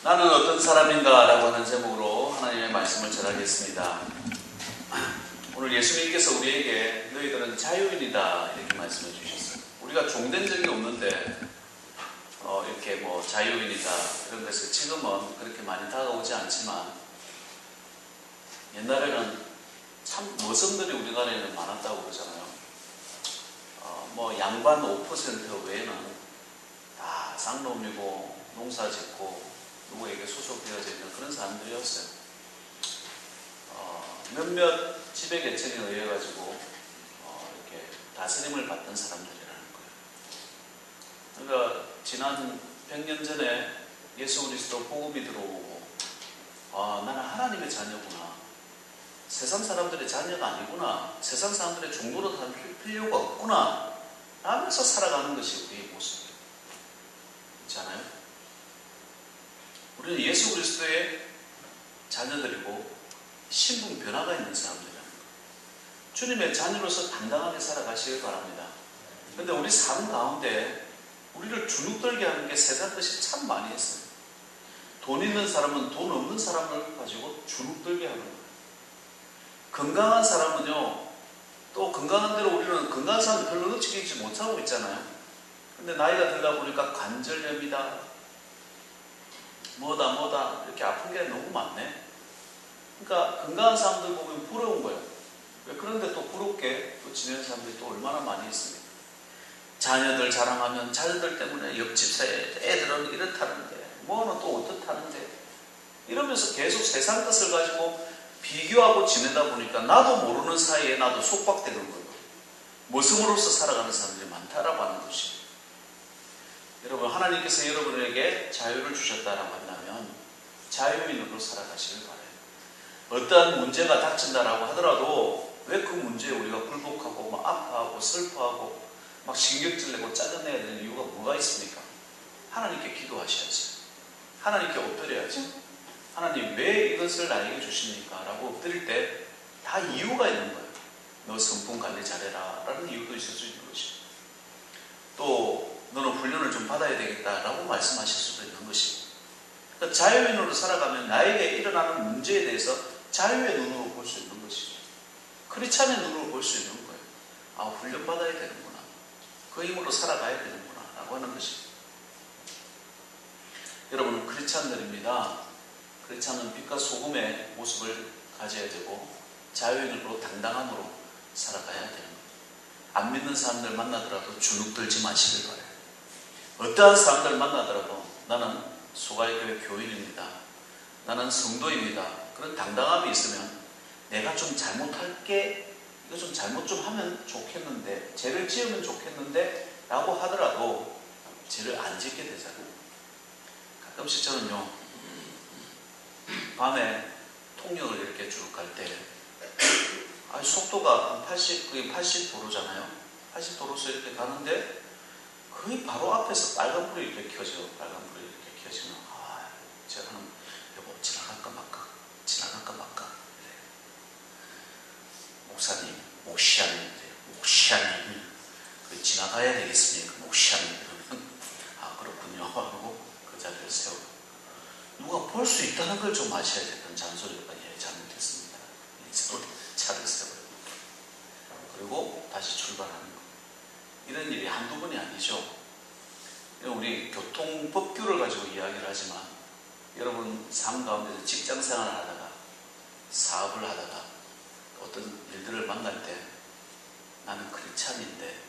나는 어떤 사람인가 라고 하는 제목으로 하나님의 말씀을 전하겠습니다. 오늘 예수님께서 우리에게 너희들은 자유인이다 이렇게 말씀해 주셨어요. 우리가 종된 적이 없는데 이렇게 뭐 자유인이다 이런 것을 지금은 그렇게 많이 다가오지 않지만 옛날에는 참 모성들이 우리나라에는 많았다고 그러잖아요. 뭐 양반 5% 외에는 다 쌍놈이고 농사 짓고 누구에게 소속되어져 있는 그런 사람들이었어요. 몇몇 지배 계층에 의해 가지고 이렇게 다스림을 받던 사람들이라는 거예요. 그러니까 지난 100년 전에 예수 그리스도 복음이 들어오고 나는 하나님의 자녀구나. 세상 사람들의 자녀가 아니구나. 세상 사람들의 종로로 살 필요가 없구나. 하면서 살아가는 것이 우리의 모습이에요. 그렇지 않아요? 우리는 예수 그리스도의 자녀들이고 신분 변화가 있는 사람들이라는 거예요. 주님의 자녀로서 당당하게 살아가시길 바랍니다. 그런데 우리 삶 가운데 우리를 주눅들게 하는 게 세상 것이 참 많이 있어요. 돈 있는 사람은 돈 없는 사람을 가지고 주눅들게 하는 거예요. 건강한 사람은요, 또 건강한 대로 우리는 건강한 사람 별로 지키지 못하고 있잖아요. 근데 나이가 들다 보니까 관절염이다, 뭐다 이렇게 아픈 게 너무 많네. 그러니까 건강한 사람들 보면 부러운 거예요. 그런데 또 부럽게 또 지내는 사람들이 또 얼마나 많이 있습니까? 자녀들 자랑하면 자녀들 때문에 옆집 애들은 이렇다는데 뭐는 또 어떻다는데 이러면서 계속 세상 것을 가지고 비교하고 지내다 보니까 나도 모르는 사이에 나도 속박되는 거예요. 모성으로서 살아가는 사람들이 많다라고 하는 것이. 여러분, 하나님께서 여러분에게 자유를 주셨다라고 한다면 자유인으로 살아가시길 바라요. 어떠한 문제가 닥친다라고 하더라도 왜 그 문제에 우리가 굴복하고 막 아파하고 슬퍼하고 막 신경질 내고 짜증내야 되는 이유가 뭐가 있습니까? 하나님께 기도하셔야지. 하나님께 엎드려야지. 하나님 왜 이것을 나에게 주십니까? 라고 엎드릴 때 다 이유가 있는 거예요. 너 성품 관리 잘해라 라는 이유도 있을 수 있는 것이고, 또 너는 훈련을 좀 받아야 되겠다라고 말씀하실 수도 있는 것이고, 그러니까 자유인으로 살아가면 나에게 일어나는 문제에 대해서 자유의 눈으로 볼 수 있는 것이죠. 크리스찬의 눈으로 볼 수 있는 거예요. 훈련 받아야 되는구나. 그 힘으로 살아가야 되는구나 라고 하는 것입니다. 여러분은 크리스찬들입니다. 크리스찬은 빛과 소금의 모습을 가져야 되고 자유인으로 당당함으로 살아가야 되는 거예요. 안 믿는 사람들 만나더라도 주눅들지 마시길 바라요. 어떠한 사람들 만나더라도 나는 소가의교회 교인입니다. 나는 성도입니다. 그런 당당함이 있으면 내가 좀 잘못할게, 이거 좀 잘못 좀 하면 좋겠는데, 죄를 지으면 좋겠는데 라고 하더라도 죄를 안 짓게 되잖아요. 가끔씩 저는요, 밤에 통영을 이렇게 쭉 갈 때 속도가 80도로잖아요. 80도로서 이렇게 가는데 거의 바로 앞에서 빨간불이 이렇게 켜져요. 빨간불이 이렇게 켜지면 제가 여보 지나갈까 말까 그래. 목사님 목시아님 지나가야 되겠습니까? 목시아님 그러면 그렇군요 하고 그 자리를 세우고, 누가 볼 수 있다는 걸 좀 아셔야 됐던 잔소리가 잘못했습니다. 차를 세워요. 그리고 다시 출발하는 거. 이런 일이 한두 번이 아니죠. 우리 교통법규를 가지고 이야기를 하지만 여러분 삶 가운데서 직장생활을 하다가 사업을 하다가 어떤 일들을 만날 때 나는 크리스찬인데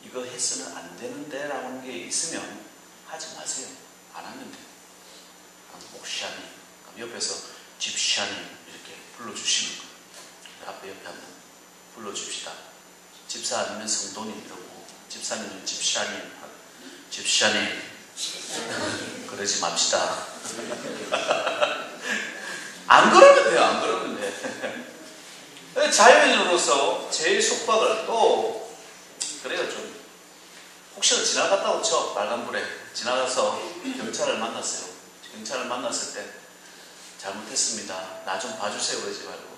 이거 해서는 안 되는데 라고 하는 게 있으면 하지 마세요. 안 하면 돼요. 목샤님, 옆에서 집샤님 이렇게 불러주시는 거예요. 앞에 옆에 한번 불러줍시다. 집사 아니면 성도님 이러고, 집사님은 집샤님 그러지 맙시다. 안 그러면 돼요. 안 그러면 돼. 자유인으로서 제 속박을 또 그래요. 좀 혹시나 지나갔다고 쳐. 빨간불에 지나가서 경찰을 만났어요. 경찰을 만났을 때 잘못했습니다. 나 좀 봐주세요 그러지 말고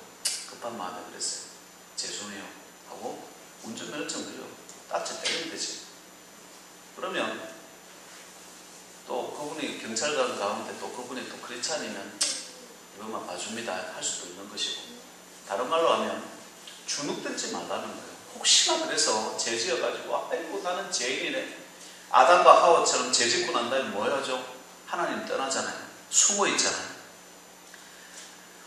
급한 마음에 그랬어요. 죄송해요 하고 운전면허증 들려 딱지 때리면 되지. 그러면 또 그분이 경찰관 가운데 또 그분이 또 크리스찬이면 이것만 봐줍니다 할 수도 있는 것이고, 다른 말로 하면 주눅들지 말라는 거예요. 혹시나 그래서 죄 지어가지고 아이고 나는 죄인이네, 아담과 하와처럼 죄 짓고 난 다음에 뭐 해야죠? 하나님 떠나잖아요. 숨어 있잖아요.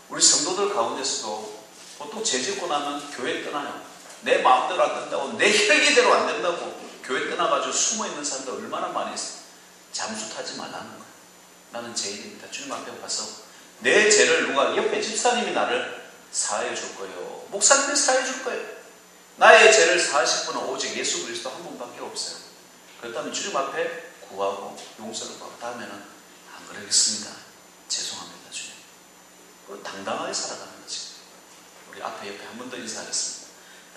우리 성도들 가운데서도 보통 죄 짓고 나면 교회 떠나요. 내 마음대로 안 된다고, 내 혈기대로 안 된다고 교회 떠나가지고 숨어 있는 사람들 얼마나 많이 있어요. 잠수 타지 말라는 거예요. 나는 죄인입니다. 주님 앞에 가서 내 죄를 누가, 옆에 집사님이 나를 사하여 줄 거예요. 목사님이 사하여 줄 거예요. 나의 죄를 사하실 분은 오직 예수 그리스도 한 분밖에 없어요. 그렇다면 주님 앞에 구하고 용서를 받고 다음에는 안 그러겠습니다. 죄송합니다 주님. 그리고 당당하게 살아가는 거지. 우리 앞에 옆에 한 번 더 인사하겠습니다.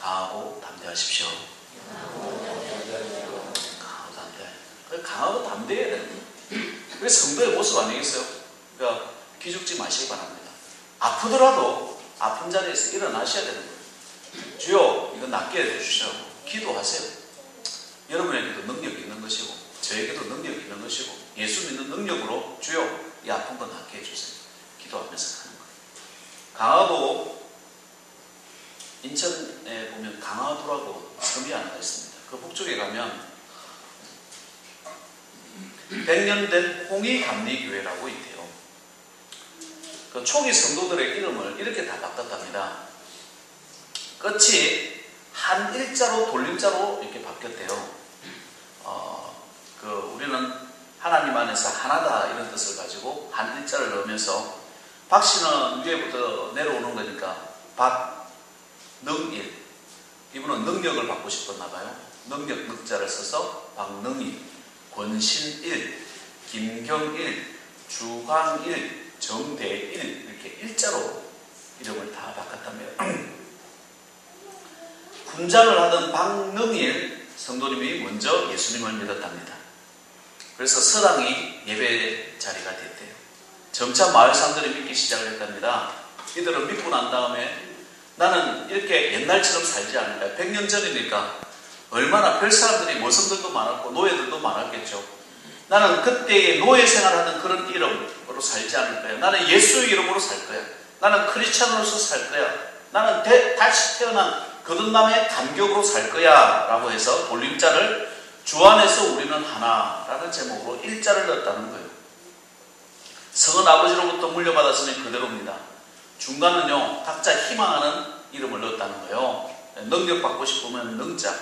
강하고 담대하십시오. 강하고 담대. 강하고 담대해야 돼요. 그게 성도의 모습 아니겠어요? 그러니까 기죽지 마시기 바랍니다. 아프더라도 아픈 자리에서 일어나셔야 되는 거예요. 주여 이거 낫게 해주시라고 기도하세요. 여러분에게도 능력이 있는 것이고 저에게도 능력이 있는 것이고 예수 믿는 능력으로 주여 이 아픈 거 낫게 해주세요. 기도하면서 가는 거예요. 강화도, 인천에 보면 강화도라고 섬이 하나 있습니다. 그 북쪽에 가면 100년 된 홍의감리교회라고 있대요. 그 초기 성도들의 이름을 이렇게 다 바꿨답니다. 끝이 한 일자로 돌림자로 이렇게 바뀌었대요. 우리는 하나님 안에서 하나다 이런 뜻을 가지고 한 일자를 넣으면서 박씨는 위에부터 내려오는 거니까 박능일, 이분은 능력을 받고 싶었나 봐요. 능력 늑자를 써서 박능일, 권신일, 김경일, 주광일, 정대일 이렇게 일자로 이름을 다 바꿨다며. 군장을 하던 박능일 성도님이 먼저 예수님을 믿었답니다. 그래서 서당이 예배 자리가 됐대요. 점차 마을 사람들이 믿기 시작을 했답니다. 이들은 믿고 난 다음에 나는 이렇게 옛날처럼 살지 않을까. 100년 전이니까 얼마나 별 사람들이 머슴들도 많았고 노예들도 많았겠죠. 나는 그때의 노예 생활하는 그런 이름으로 살지 않을 거야. 나는 예수의 이름으로 살 거야. 나는 크리스찬으로서 살 거야. 나는 다시 태어난 거듭남의 감격으로 살 거야 라고 해서 돌림자를 주 안에서 우리는 하나라는 제목으로 일자를 넣었다는 거예요. 성은 아버지로부터 물려받았으니 그대로입니다. 중간은요 각자 희망하는 이름을 넣었다는 거예요. 능력받고 싶으면 능자,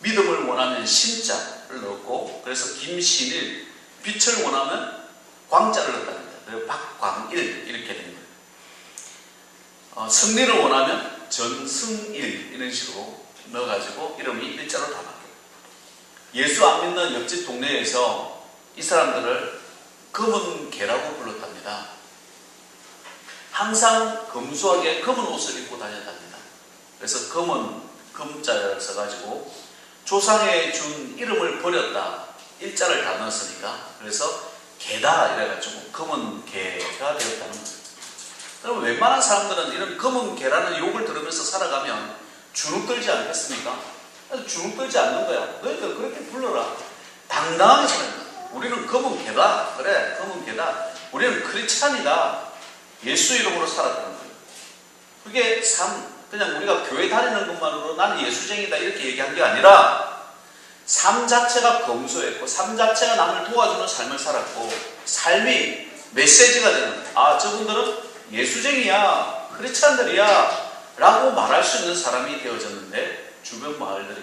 믿음을 원하면 신자를 넣었고, 그래서 김신일, 빛을 원하면 광자를 넣었다는 거예요. 그래서 박광일 이렇게 된 거예요. 승리를 원하면 전승일 이런 식으로 넣어가지고 이름이 일자로 다 바뀌어요. 예수 안 믿는 옆집 동네에서 이 사람들을 검은 개라고 불렀답니다. 항상 검소하게 검은 옷을 입고 다녔답니다. 그래서 검은 금자를 써가지고 조상에 준 이름을 버렸다. 일자를 다 넣었으니까 그래서 개다 이래가지고 검은 개가 되었다는 거예요. 그럼 웬만한 사람들은 이런 검은 개라는 욕을 들으면서 살아가면 주눅들지 않겠습니까? 주눅들지 않는 거야. 너희들 그렇게 불러라. 당당하게 살아야 돼. 우리는 검은 개다. 그래, 검은 개다. 우리는 크리스찬이다. 예수 이름으로 살았다는 거예요. 그게 그냥 우리가 교회 다니는 것만으로 나는 예수쟁이다 이렇게 얘기한 게 아니라 삶 자체가 검소했고 삶 자체가 남을 도와주는 삶을 살았고 삶이 메시지가 되는 거예요. 저분들은 예수쟁이야, 크리스찬들이야 라고 말할 수 있는 사람이 되어졌는데 주변 마을들이,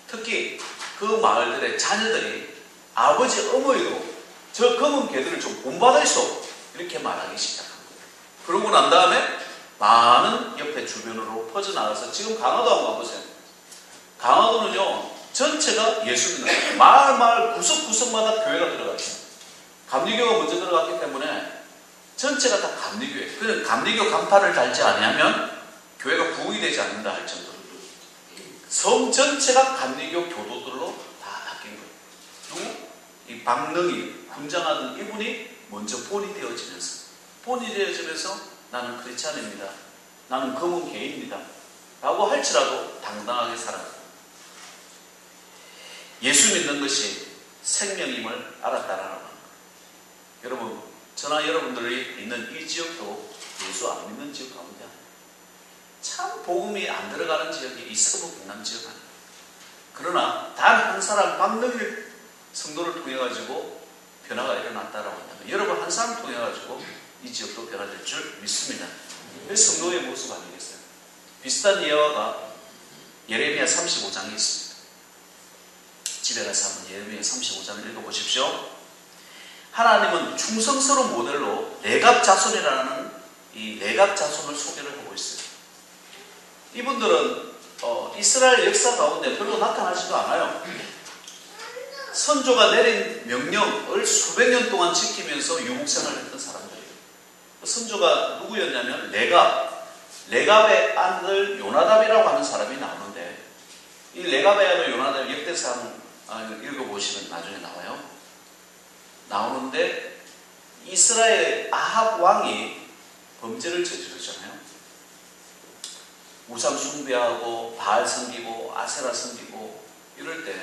특히 그 마을들의 자녀들이 아버지 어머니도 저 검은 개들을 좀 본받아 있어 이렇게 말하기 시작한 거예요. 그러고 난 다음에 많은 옆에 주변으로 퍼져나가서 지금 강화도 한번 가보세요. 강화도는요 전체가 예수 믿는 거예요. 마을 구석구석마다 교회가 들어갔죠. 감리교가 먼저 들어갔기 때문에 전체가 다 감리교회. 그래서 감리교 간판을 달지 않으면 교회가 부흥이 되지 않는다 할 정도로 섬 전체가 감리교 교도들로 다 바뀐 거예요. 그리고 이 박능이 군장하던 이분이 먼저 본이 되어지면서 나는 크리스찬입니다. 나는 검은 개입니다. 라고 할지라도 당당하게 살아요. 예수 믿는 것이 생명임을 알았다라는 거예요. 여러분, 저나 여러분들이 있는 이 지역도 예수 안 믿는 지역 가운데 참 복음이 안 들어가는 지역이 이 서부 경남 지역 아니에요. 그러나 단 한 사람 박능일 성도를 통해 가지고 변화가 일어났다라고 한다면 여러분 한 사람 통해 가지고 이 지역도 변화될 줄 믿습니다. 그 성도의 모습 아니겠어요? 비슷한 예화가 예레미야 35장에 있습니다. 집에 가서 한번 예레미야 35장을 읽어보십시오. 하나님은 충성스러운 모델로 레갑 자손이라는 이 레갑 자손을 소개를 하고 있어요. 이분들은 이스라엘 역사 가운데 별로 나타나지도 않아요. 선조가 내린 명령을 수백 년 동안 지키면서 유목생활을 했던 사람들이에요. 선조가 누구였냐면 레갑의 아들 요나답이라고 하는 사람이 나오는데, 이 레갑의 아들 요나답 역대상 읽어보시면 나중에 나오는데 이스라엘 아합 왕이 범죄를 저지르잖아요. 우상 숭배하고 바알 섬기고 아세라 섬기고 이럴 때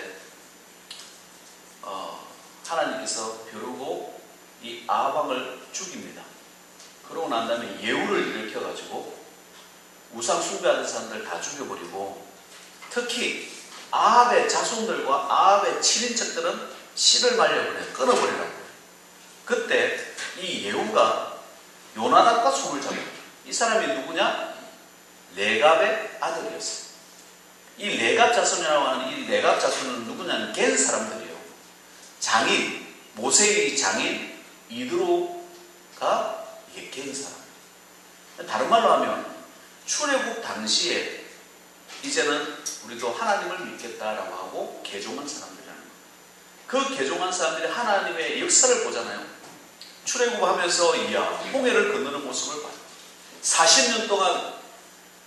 하나님께서 벼르고 이 아합 왕을 죽입니다. 그러고 난 다음에 예후를 일으켜가지고 우상 숭배하는 사람들 다 죽여버리고, 특히 아합의 자손들과 아합의 친인척들은 씨를 말려버려요. 끊어버리라고. 그때 이 예후가 요나답과 손을 잡아요. 이 사람이 누구냐? 레갑의 아들이었어요. 이 레갑 자손이라고 하는 이 레갑 자손은 누구냐면 겐 사람들이에요. 장인, 모세의 장인 이드로가 이게 겐 사람. 다른 말로 하면 출애굽 당시에 이제는 우리도 하나님을 믿겠다라고 하고 개종한 사람들이라는 거예요. 그 개종한 사람들이 하나님의 역사를 보잖아요. 출애굽하면서 이야 홍해를 건너는 모습을 봐요. 40년 동안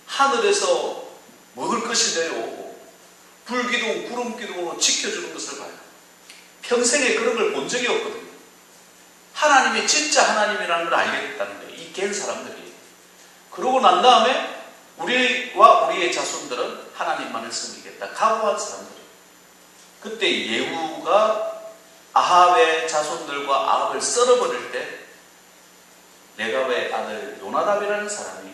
하늘에서 먹을 것이 내려오고 불기둥 구름기둥으로 지켜주는 것을 봐요. 평생에 그런 걸 본 적이 없거든요. 하나님이 진짜 하나님이라는 걸 알게 됐다는 거예요. 이 갠 사람들이. 그러고 난 다음에 우리와 우리의 자손들은 하나님만을 섬기겠다 각오한 사람들이에요. 그때 예후가 아합의 자손들과 아합을 썰어버릴 때 레갑의 아들 요나답이라는 사람이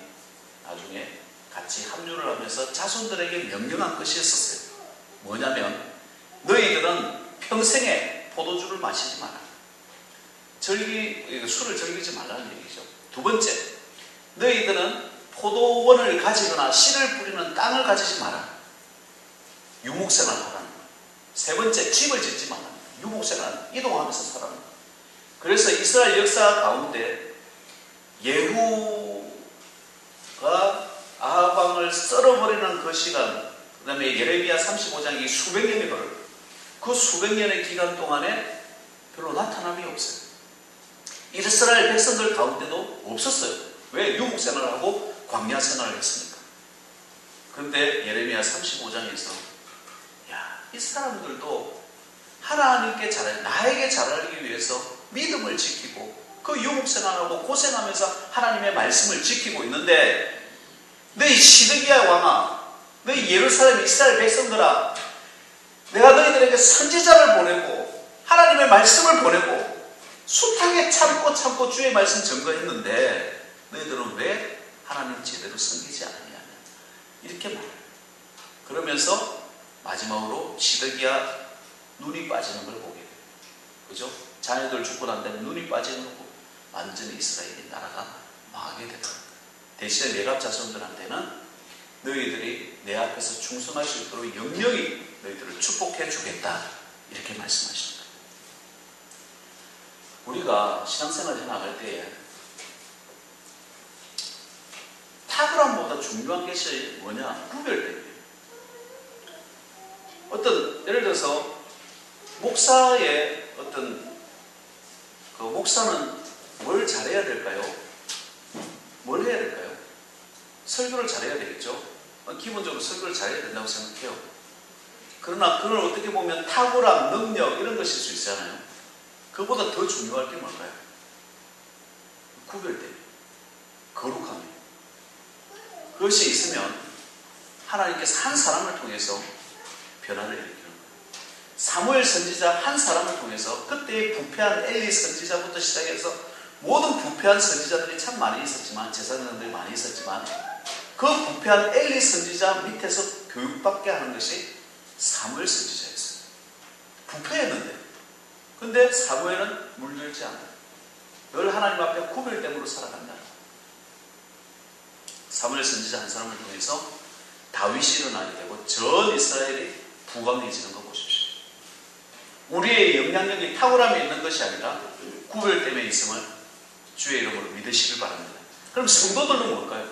나중에 같이 합류를 하면서 자손들에게 명령한 것이 있었어요. 뭐냐면 너희들은 평생에 포도주를 마시지 마라. 술을 즐기지 말라는 얘기죠. 두 번째, 너희들은 포도원을 가지거나 씨를 뿌리는 땅을 가지지 마라. 유목생활을 하라는 거예요. 세 번째, 집을 짓지 마라. 유목생활, 이동하면서 살아라. 그래서 이스라엘 역사 가운데 예후가 아합 왕을 썰어버리는 그 시간, 그 다음에 예레미야 35장이 수백 년이 걸어요. 그 수백 년의 기간 동안에 별로 나타남이 없어요. 이스라엘 백성들 가운데도 없었어요. 왜? 유목생활을 하고 광야 생활을 했으니까. 그런데 예레미야 35장에서 이 사람들도 하나님께 나에게 잘하기 위해서 믿음을 지키고 그 유목생활하고 고생하면서 하나님의 말씀을 지키고 있는데, 너희 시드기야 왕아, 너희 예루살렘 이스라엘 백성들아, 내가 너희들에게 선지자를 보내고 하나님의 말씀을 보내고 숱하게 참고 주의 말씀 증거했는데 너희들은 왜 하나님 제대로 섬기지 않느냐, 이렇게 말해요. 그러면서 마지막으로 시드기야 눈이 빠지는 걸 보게 돼요. 그죠? 자녀들 죽고 난 다음에 눈이 빠지는 걸 보고 완전히 이스라엘의 나라가 망하게 되더라. 대신에 레갑 자손들한테는 너희들이 내 앞에서 충성할 수 있도록 영영이 너희들을 축복해 주겠다, 이렇게 말씀하십니다. 우리가 신앙생활을 해나갈 때에 탁월함보다 중요한 것이 뭐냐? 구별됨이에요. 예를 들어서 목사의 목사는 뭘 잘해야 될까요? 뭘 해야 될까요? 설교를 잘해야 되겠죠? 기본적으로 설교를 잘해야 된다고 생각해요. 그러나 그걸 어떻게 보면 탁월함, 능력 이런 것일 수 있잖아요. 그보다 더 중요할 게 뭘까요? 구별됨, 거룩함이에요. 그것이 있으면 하나님께서 한 사람을 통해서 변화를 일으키는 거예요. 사무엘 선지자 한 사람을 통해서 그때의 부패한 엘리 선지자부터 시작해서 모든 부패한 선지자들이 참 많이 있었지만, 제사장들이 많이 있었지만, 그 부패한 엘리 선지자 밑에서 교육받게 하는 것이 사무엘 선지자였어요. 부패했는데, 근데 사무엘은 물들지 않아요. 늘 하나님 앞에 구별됨으로 살아간다. 사무엘 선지자 한 사람을 통해서 다윗이 일어나게 되고 전 이스라엘이 부강해지는 거 보십시오. 우리의 영향력이 탁월함에 있는 것이 아니라 구별됨에 있음을 주의 이름으로 믿으시길 바랍니다. 그럼 성도들은 뭘까요?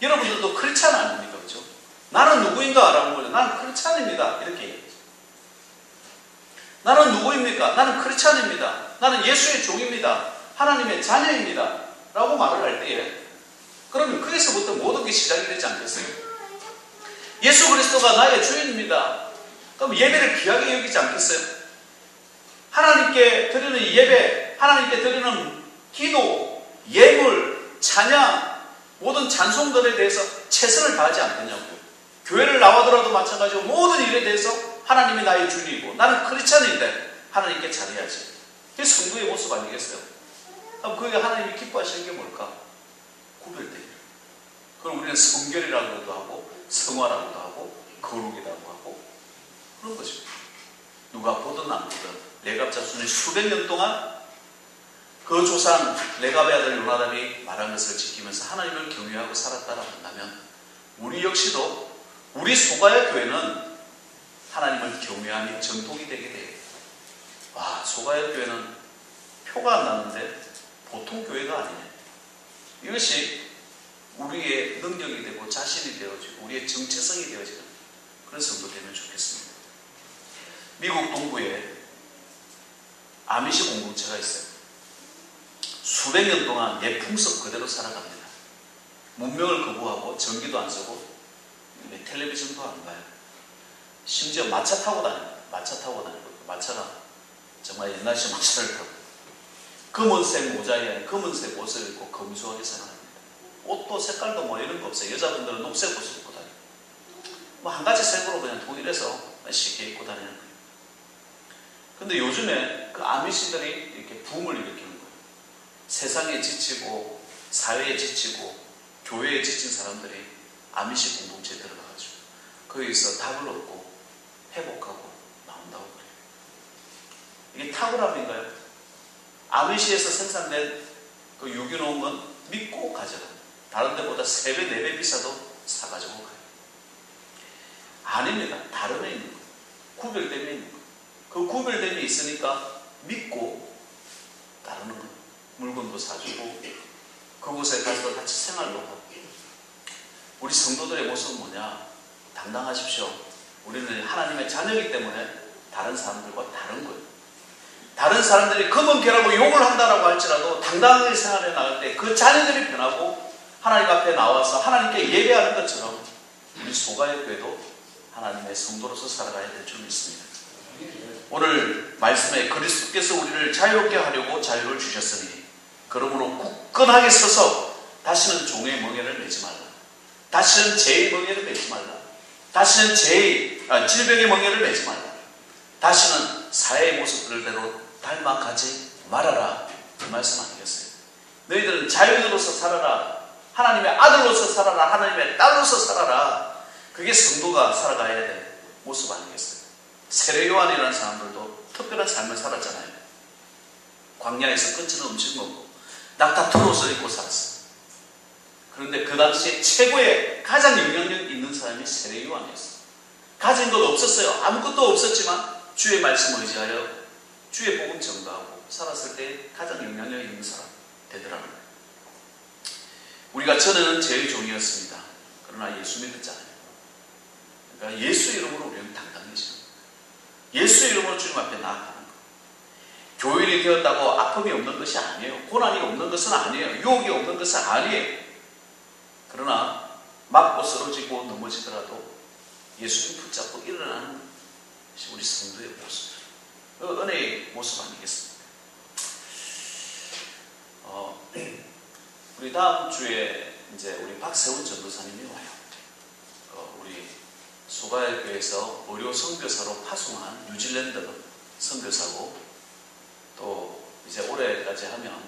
여러분들도 크리스찬 아닙니까? 그렇죠? 나는 누구인가? 라고 물어요. 나는 크리스찬입니다. 이렇게 얘기하죠. 나는 누구입니까? 나는 크리스찬입니다. 나는 예수의 종입니다. 하나님의 자녀입니다. 라고 말을 할 때에, 그러면 거기서부터 모든 게 시작이 되지 않겠어요? 예수 그리스도가 나의 주인입니다. 그럼 예배를 귀하게 여기지 않겠어요? 하나님께 드리는 예배, 하나님께 드리는 기도, 예물, 찬양, 모든 찬송들에 대해서 최선을 다하지 않겠냐고요. 교회를 나와더라도 마찬가지고 모든 일에 대해서 하나님이 나의 주님이고 나는 크리스찬인데 하나님께 잘해야지. 그게 성도의 모습 아니겠어요? 그럼 그게 하나님이 기뻐하시는 게 뭘까? 구별되기를. 그럼 우리는 성결이라고도 하고 성화라고도 하고 거룩이라고 하고 그런 거죠. 누가 보든 안 보든 레갑 자손이 수백 년 동안 그 조상 레갑의 아들 요나단이 말한 것을 지키면서 하나님을 경외하고 살았다라고 한다면 우리 역시도 우리 소가야 교회는 하나님을 경외함이 전통이 되게 돼요. 와, 소가야 교회는 표가 안 나는데 보통 교회가 아니네. 이것이 우리의 능력이 되고 자신이 되어지고 우리의 정체성이 되어지는 그런 성도 되면 좋겠습니다. 미국 동부에 아미시 공동체가 있어요. 수백 년 동안 옛 풍습 그대로 살아갑니다. 문명을 거부하고 전기도 안 쓰고 텔레비전도 안 봐요. 심지어 마차 타고 다닙니다. 마차 타고 다니고 마차가 정말 옛날식 마차를 타고 검은색 모자에 검은색 옷을 입고 검소하게 생활합니다. 옷도 색깔도 뭐 이런 거 없어요. 여자분들은 녹색 옷을 입고 다니고 뭐 한 가지 색으로 그냥 통일해서 쉽게 입고 다니는 거예요. 근데 요즘에 그 아미시들이 이렇게 붐을 일으키는 거예요. 세상에 지치고 사회에 지치고 교회에 지친 사람들이 아미시 공동체에 들어가가지고 거기서 답을 얻고 회복하고 나온다고 그래요. 이게 탁월함인가요? 아미시에서 생산된 그 유기농은 믿고 가져가요. 다른 데보다 3배, 4배 비싸도 사가지고 가요. 아닙니다. 다름에 있는 거예요. 구별됨에 있는 거예요. 그 구별됨이 있으니까 믿고 따르는 거예요. 물건도 사주고 그곳에 가서 같이 생활도 하고. 우리 성도들의 모습은 뭐냐? 당당하십시오. 우리는 하나님의 자녀이기 때문에 다른 사람들과 다른 거예요. 다른 사람들이 검은개라고 욕을 한다라고 할지라도 당당하게 생활해 나갈 때 그 자녀들이 변하고 하나님 앞에 나와서 하나님께 예배하는 것처럼 우리 소가의 교회도 하나님의 성도로서 살아가야 될 줄 믿습니다. 오늘 말씀에 그리스도께서 우리를 자유롭게 하려고 자유를 주셨으니 그러므로 굳건하게 서서 다시는 종의 멍에를 매지 말라. 다시는 죄의 멍에를 매지 말라. 다시는 질병의 멍에를 매지 말라. 다시는 사회의 모습들대로 닮아가지 말아라. 그 말씀 아니겠어요? 너희들은 자유인으로서 살아라. 하나님의 아들로서 살아라. 하나님의 딸로서 살아라. 그게 성도가 살아가야 될 모습 아니겠어요? 세례 요한이라는 사람들도 특별한 삶을 살았잖아요. 광야에서 끊치는 음식 먹고 낙타털 옷을 입고 살았어요. 그런데 그 당시에 최고의 가장 영향력 있는 사람이 세례 요한이었어요. 가진 것 없었어요. 아무것도 없었지만 주의 말씀 의지하여 주의 복음 전가하고 살았을 때 가장 영향력 있는 사람 되더라고요. 우리가 전에는 제일 종이었습니다. 그러나 예수 믿었잖아요. 그러니까 예수 이름으로 우리는 당당해지는 거예요. 예수 이름으로 주님 앞에 나아가는 거예요. 교인이 되었다고 아픔이 없는 것이 아니에요. 고난이 없는 것은 아니에요. 유혹이 없는 것은 아니에요. 그러나 맞고 쓰러지고 넘어지더라도 예수님 붙잡고 일어나는 것이 우리 성도의 모습, 그 은혜의 모습 아니겠습니까? 우리 다음 주에 이제 우리 박세훈 전도사님이 와요. 우리 소가야교회에서 의료 선교사로 파송한 뉴질랜드 선교사고, 또 이제 올해까지 하면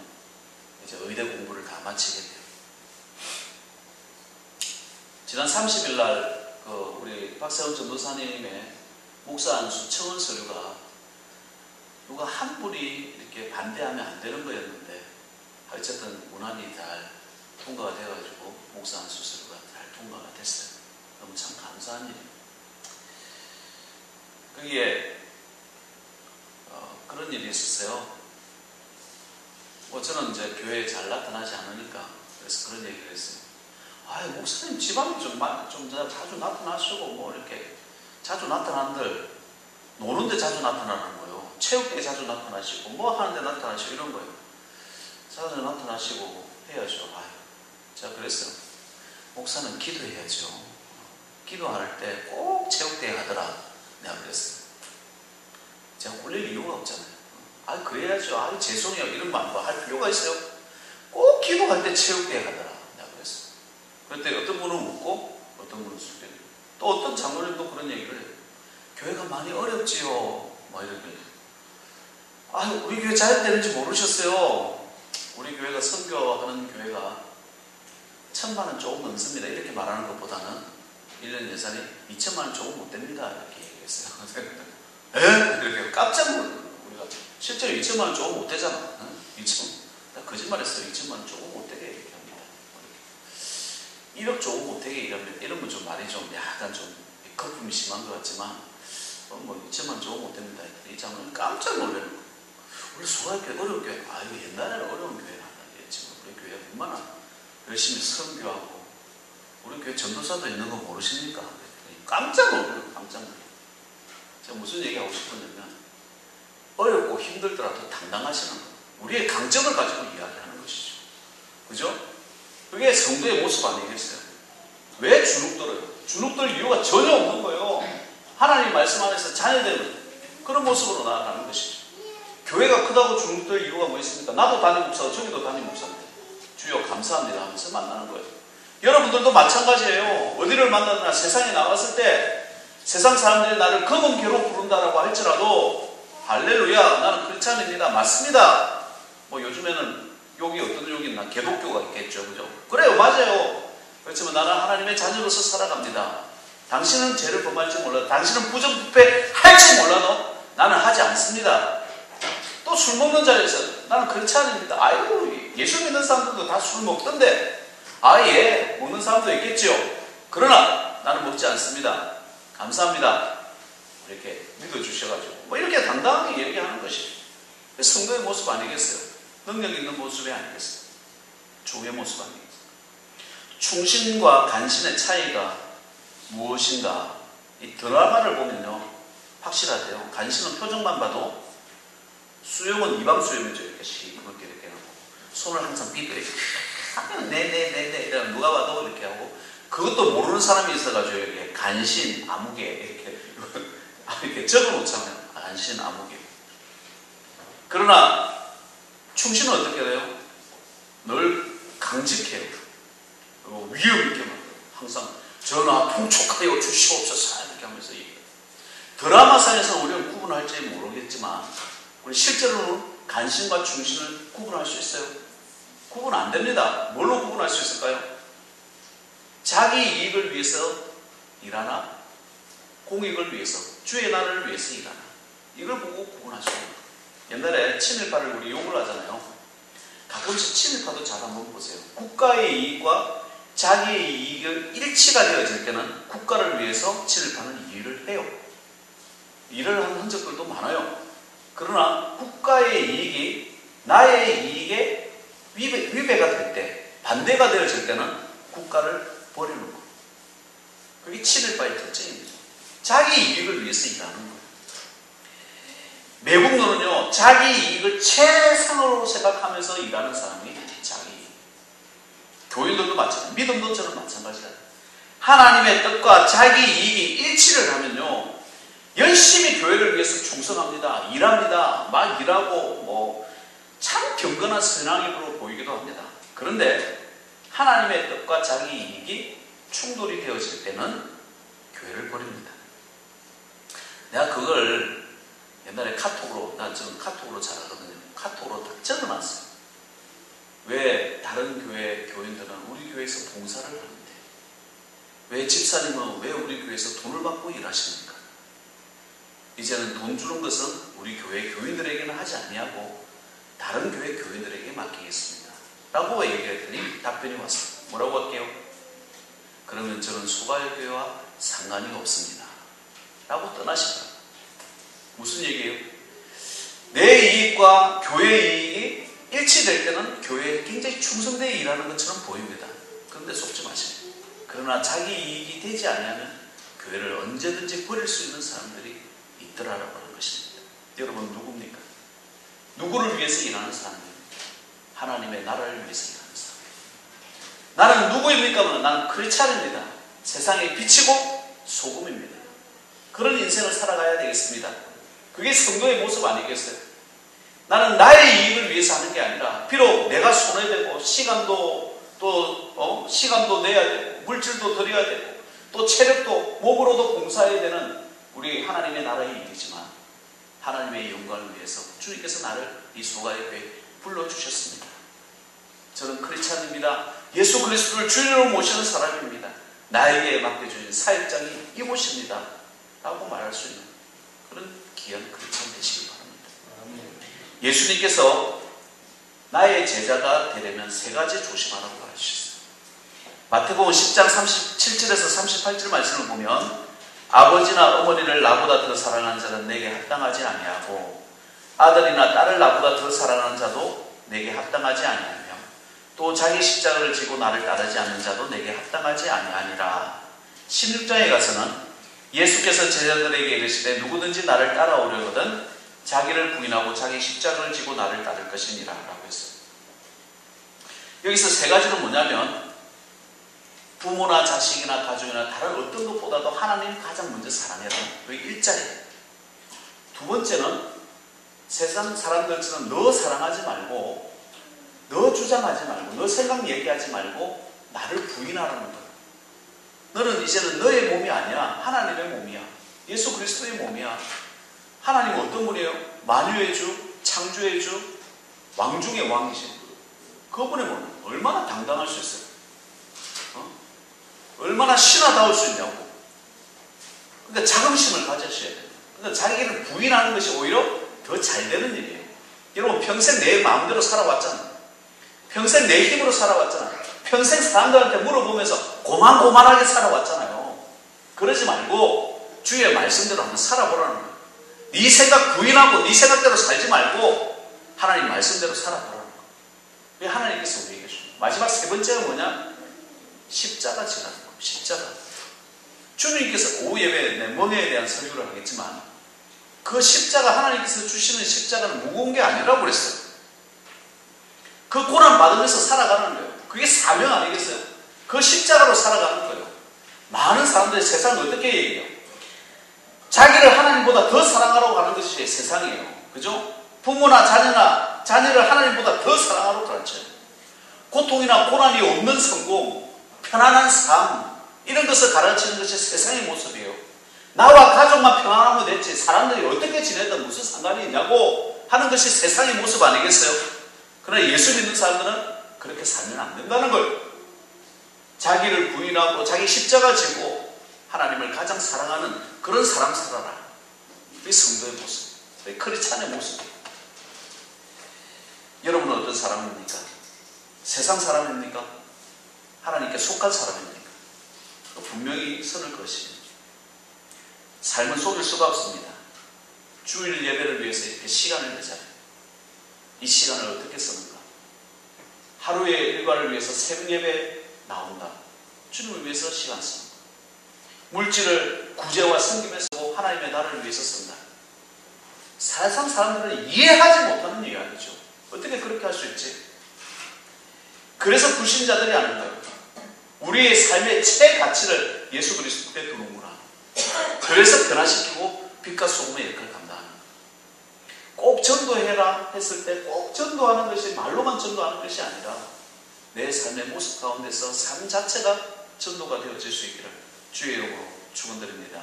이제 의대 공부를 다 마치게 돼요. 지난 30일 날 우리 박세훈 전도사님의 목사 안수 청원 서류가 누가 한 분이 이렇게 반대하면 안 되는 거였는데, 어쨌든 무난히 잘 통과가 되어가지고 목사 안수 서류가 잘 통과가 됐어요. 너무 참 감사한 일이에요. 거기에 그런 일이 있었어요. 저는 이제 교회에 잘 나타나지 않으니까 그래서 그런 얘기를 했어요. 목사님 집안에 좀 자주 나타나시고 뭐 이렇게 자주 나타난들 노는데 자주 나타나는 거예요. 체육대회 자주 나타나시고 뭐 하는데 나타나시고 이런 거예요. 자주 나타나시고 해야죠. 제가 그랬어요. 목사는 기도해야죠. 기도할 때 꼭 체육대회 하더라. 내가 그랬어요. 제가 꿀릴 이유가 없잖아요. 그래야죠. 죄송해요. 이런 말 할 필요가 있어요. 꼭 기도할 때 체육대회 하더라. 내가 그랬어요. 그때 어떤 분은 웃고 어떤 분은 숙여요. 또 어떤 장로님도 그런 얘기를 해요. 교회가 많이 어렵지요. 막 이렇게. 우리 교회 잘 되는지 모르셨어요. 우리 교회가 선교하는 교회가 1,000만 원 조금 넘습니다. 이렇게 말하는 것보다는 1년 예산이 2천만 원 조금 못 됩니다. 이렇게 얘기했어요. 이렇게 깜짝 놀랐어요. 우리가 실제로 2천만 원 조금 못 되잖아. 2천. 거짓말했어요. 2천만 원 조금 못 되게 이렇게 합니다. 1억 조금 못 되게 이러면 좀 말이 좀 약간 좀 거품이 심한 것 같지만 2천만 원 조금 못 됩니다. 이 장로는 깜짝 놀라는 거예요. 우리 소가교회 어려운 교회. 옛날에는 어려운 교회는 아니겠지만 우리 교회가 얼마나 열심히 선교하고 우리 교회 전도사도 있는 거 모르십니까? 깜짝 놀라요. 깜짝 놀라요. 제가 무슨 얘기하고 싶었냐면 어렵고 힘들더라도 당당하시는 거예요. 우리의 강점을 가지고 이야기하는 것이죠. 그죠? 그게 성도의 모습 아니겠어요? 왜 주눅들어요? 주눅들 이유가 전혀 없는 거예요. 하나님 말씀 안에서 자녀되는 그런 모습으로 나아가는 것이죠. 교회가 크다고 주눅들 이유가 뭐 있습니까? 나도 담임 목사고 저기도 담임 목사인데 주여 감사합니다 하면서 만나는 거예요. 여러분들도 마찬가지예요. 어디를 만나거나 세상에 나갔을 때 세상 사람들이 나를 검은개로 부른다라고 할지라도 할렐루야 나는 크리스찬입니다. 맞습니다. 요즘에는 욕이 어떤 욕이 있나? 개독교가 있겠죠. 그죠? 그래요. 맞아요. 그렇지만 나는 하나님의 자녀로서 살아갑니다. 당신은 죄를 범할지 몰라도 당신은 부정부패 할지 몰라도 나는 하지 않습니다. 또 술 먹는 자리에서 나는 크리스찬입니다. 예수 믿는 사람들도 다 술 먹던데 예 먹는 사람도 있겠죠. 그러나 나는 먹지 않습니다. 감사합니다. 이렇게 믿어주셔가지고 이렇게 당당하게 얘기하는 것이 성도의 모습 아니겠어요? 능력 있는 모습이 아니겠어요? 주의 모습 아니겠어요? 충신과 간신의 차이가 무엇인가? 이 드라마를 보면요 확실하대요. 간신은 표정만 봐도 수염은 이방 수염이죠. 이렇게 시커멓게 이렇게 하고 손을 항상 빗고 이렇게 네네네네 이러면 누가 봐도 이렇게 하고 그것도 모르는 사람이 있어가지고 이렇게 간신 아무개 이렇게 적어놓잖아요. 간신 아무개. 그러나 충신은 어떻게 돼요? 늘 강직해요. 그리고 위험 있게 만들어요. 항상 전하 풍족하여 주시옵소서 이렇게 하면서 얘기해요. 드라마상에서 우리는 구분할지 모르겠지만 우리 실제로는 간신과 충신을 구분할 수 있어요? 구분 안 됩니다. 뭘로 구분할 수 있을까요? 자기 이익을 위해서 일하나 공익을 위해서 주의 나라를 위해서 일하나 이걸 보고 구분할 수 있는 거예요. 옛날에 친일파를 우리 욕을 하잖아요. 가끔씩 친일파도 잘 한번 보세요. 국가의 이익과 자기의 이익을 일치가 되어질 때는 국가를 위해서 친일파는 일을 해요. 일을 하는 흔적들도 많아요. 그러나 국가의 이익이 나의 이익에 위배가 될 때, 반대가 되어질 때는 국가를 버리는 거예요. 그게 친일파의 특징입니다. 자기 이익을 위해서 일하는 거예요. 매국노는요, 자기 이익을 최상으로 생각하면서 일하는 사람이 자기 이익. 교인들도 마찬가지예요. 믿음도 저는 마찬가지예요. 하나님의 뜻과 자기 이익이 일치를 하면요, 열심히 교회를 위해서 충성합니다. 일합니다. 막 일하고 참 경건한 신앙으로 보이기도 합니다. 그런데 하나님의 뜻과 자기 이익이 충돌이 되어질 때는 교회를 버립니다. 내가 그걸 옛날에 카톡으로, 저는 카톡으로 잘 하거든요. 카톡으로 딱 적어놨어요. 왜 다른 교회 교인들은 우리 교회에서 봉사를 하는데 왜 집사님은 왜 우리 교회에서 돈을 받고 일하십니까? 이제는 돈 주는 것은 우리 교회 교인들에게는 하지 아니하고 다른 교회 교인들에게 맡기겠습니다 라고 얘기했더니 답변이 왔습니다. 뭐라고 할게요? 그러면 저는 소가일교회와 상관이 없습니다 라고 떠나시더라고요. 무슨 얘기예요? 내 이익과 교회의 이익이 일치될 때는 교회에 굉장히 충성되어 일하는 것처럼 보입니다. 그런데 속지 마십시오. 그러나 자기 이익이 되지 않으면 교회를 언제든지 버릴 수 있는 사람들이 있더라라고 하는 것입니다. 여러분 누굽니까? 누구를 위해서 일하는 사람입니까? 하나님의 나라를 위해서 일하는 사람. 나는 누구입니까? 나는 크리스찬입니다. 세상의 빛이고 소금입니다. 그런 인생을 살아가야 되겠습니다. 그게 성도의 모습 아니겠어요? 나는 나의 이익을 위해서 하는 게 아니라 비록 내가 손해되고 시간도 시간도 내야 되고 물질도 드려야 되고 또 체력도 몸으로도 봉사해야 되는 우리 하나님의 나라의 일이지만 하나님의 영광을 위해서 주님께서 나를 이 소가의 교회에 불러주셨습니다. 저는 크리스찬입니다. 예수 그리스도를 주님으로 모시는 사람입니다. 나에게 맡겨주신 사역장이 이곳입니다 라고 말할 수 있는 그런 귀한 크리스찬 되시기 바랍니다. 예수님께서 나의 제자가 되려면 세 가지 조심하라고 하셨어요. 마태복음 10장 37절에서 38절 말씀을 보면 아버지나 어머니를 나보다 더 사랑하는 자는 내게 합당하지 아니하고 아들이나 딸을 나보다 더 사랑하는 자도 내게 합당하지 아니하며 또 자기 십자가를 지고 나를 따르지 않는 자도 내게 합당하지 아니하니라. 16장에 가서는 예수께서 제자들에게 이르시되 누구든지 나를 따라오려거든 자기를 부인하고 자기 십자가를 지고 나를 따를 것이니라 라고 했어요. 여기서 세 가지는 뭐냐면 부모나 자식이나 가족이나 다른 어떤 것보다도 하나님 가장 먼저 사랑해라. 그게 일자리예요. 두 번째는 세상 사람들처럼 너 사랑하지 말고 너 주장하지 말고 너 생각 얘기하지 말고 나를 부인하라는 거예요. 너는 이제는 너의 몸이 아니야. 하나님의 몸이야. 예수 그리스도의 몸이야. 하나님은 어떤 분이에요? 만유의 주, 창조의 주, 왕중의 왕이신 그분의 몸 얼마나 당당할 수 있어요? 얼마나 신하다울 수 있냐고. 그러니까 자긍심을 가져셔야 돼요. 그러니까 자기를 부인하는 것이 오히려 더 잘 되는 일이에요. 여러분 평생 내 마음대로 살아왔잖아요. 평생 내 힘으로 살아왔잖아요. 평생 사람들한테 물어보면서 고만고만하게 살아왔잖아요. 그러지 말고 주의 말씀대로 한번 살아보라는 거예요. 네 생각 부인하고 네 생각대로 살지 말고 하나님 말씀대로 살아보라는 거예요. 왜 하나님께서 우리에게 주는 마지막 세 번째가 뭐냐? 십자가 지라는 거예요. 십자가. 주님께서 오후 예배에 내 멍에에 대한 설교를 하겠지만 그 십자가 하나님께서 주시는 십자가는 무거운 게 아니라고 그랬어요. 그 고난 받으면서 살아가는 거예요. 그게 사명 아니겠어요? 그 십자가로 살아가는 거예요. 많은 사람들이 세상을 어떻게 얘기해요? 자기를 하나님보다 더 사랑하라고 하는 것이 세상이에요. 그죠? 부모나 자녀를 하나님보다 더 사랑하라고 가르쳐요. 고통이나 고난이 없는 성공, 편안한 삶 이런 것을 가르치는 것이 세상의 모습이에요. 나와 가족만 평안하면 됐지 사람들이 어떻게 지내든 무슨 상관이 있냐고 하는 것이 세상의 모습 아니겠어요? 그러나 예수 믿는 사람들은 그렇게 살면 안 된다는 거예요. 자기를 부인하고 자기 십자가 지고 하나님을 가장 사랑하는 그런 사람 살아라. 그게 성도의 모습, 그게 크리스찬의 모습이에요. 여러분은 어떤 사람입니까? 세상 사람입니까? 하나님께 속한 사람입니까? 분명히 선을 그으십니다. 삶은 속일 수가 없습니다. 주일 예배를 위해서 이렇게 시간을 내잖아요. 이 시간을 어떻게 쓰는가? 하루의 일과를 위해서 새벽 예배 나온다. 주님을 위해서 시간 씁니다. 물질을 구제와 섬김에 쓰고 하나님의 나라를 위해서 쓴다. 세상 사람들은 이해하지 못하는 이야기죠. 어떻게 그렇게 할 수 있지? 그래서 불신자들이 아는 거예요. 우리의 삶의 최가치를 예수 그리스도께 두는구나. 그래서 변화시키고 빛과 소금의 역할을 감당하는 거예요. 꼭 전도해라 했을 때 꼭 전도하는 것이 말로만 전도하는 것이 아니라 내 삶의 모습 가운데서 삶 자체가 전도가 되어질 수 있기를 주의 이름으로 축원드립니다.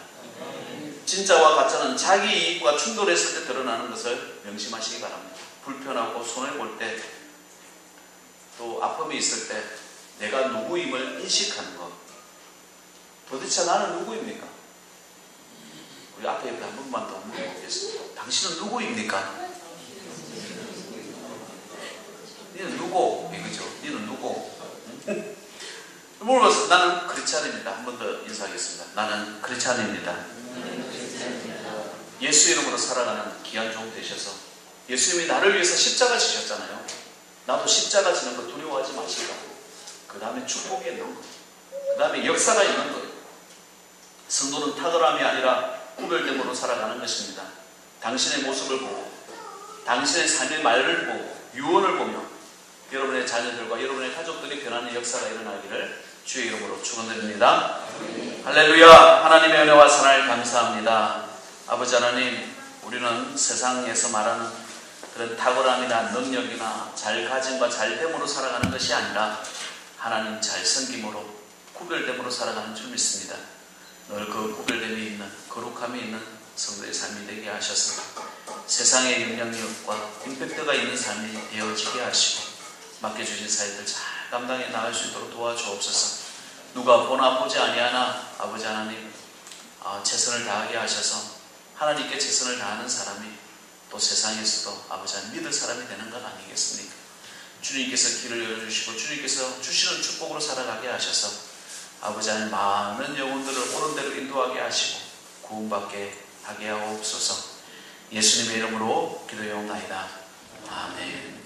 진짜와 가짜는 자기 이익과 충돌했을 때 드러나는 것을 명심하시기 바랍니다. 불편하고 손해볼 때, 또 아픔이 있을 때 내가 누구임을 인식하는 것. 도대체 나는 누구입니까? 우리 앞에 한 번만 더 물어보겠습니다. 당신은 누구입니까? 니는 누구? 이거죠. 니는 누구? 물어봐서 나는 크리스찬입니다. 한 번 더 인사하겠습니다. 나는 크리스찬입니다. 예수 이름으로 살아가는 귀한 종 되셔서 예수님이 나를 위해서 십자가 지셨잖아요. 나도 십자가 지는 거 두려워하지 마시고 그 다음에 축복이 있는 거예요. 그 다음에 역사가 있는 거예요. 성도는 탁월함이 아니라 구별됨으로 살아가는 것입니다. 당신의 모습을 보고 당신의 삶의 말을 보고 유언을 보며 여러분의 자녀들과 여러분의 가족들이 변하는 역사가 일어나기를 주의 이름으로 축원드립니다. 할렐루야. 하나님의 은혜와 사랑을 감사합니다. 아버지 하나님, 우리는 세상에서 말하는 그런 탁월함이나 능력이나 잘 가짐과 잘됨으로 살아가는 것이 아니라 하나님 잘 섬김으로 구별됨으로 살아가는 줄 믿습니다. 늘 그 구별됨이 있는 거룩함이 있는 성도의 삶이 되게 하셔서 세상의 영향력과 임팩트가 있는 삶이 되어지게 하시고 맡겨주신 사역들 잘 감당해 나갈 수 있도록 도와주옵소서. 누가 보나 보지 아니하나 아버지 하나님 최선을 다하게 하셔서 하나님께 최선을 다하는 사람이 또 세상에서도 아버지 하나님 믿을 사람이 되는 것 아니겠습니까? 주님께서 길을 열어주시고 주님께서 주시는 축복으로 살아가게 하셔서 아버지 하나님 많은 영혼들을 옳은 대로 인도하게 하시고 구원받게 하게 하옵소서. 예수님의 이름으로 기도해옵나이다. 아멘.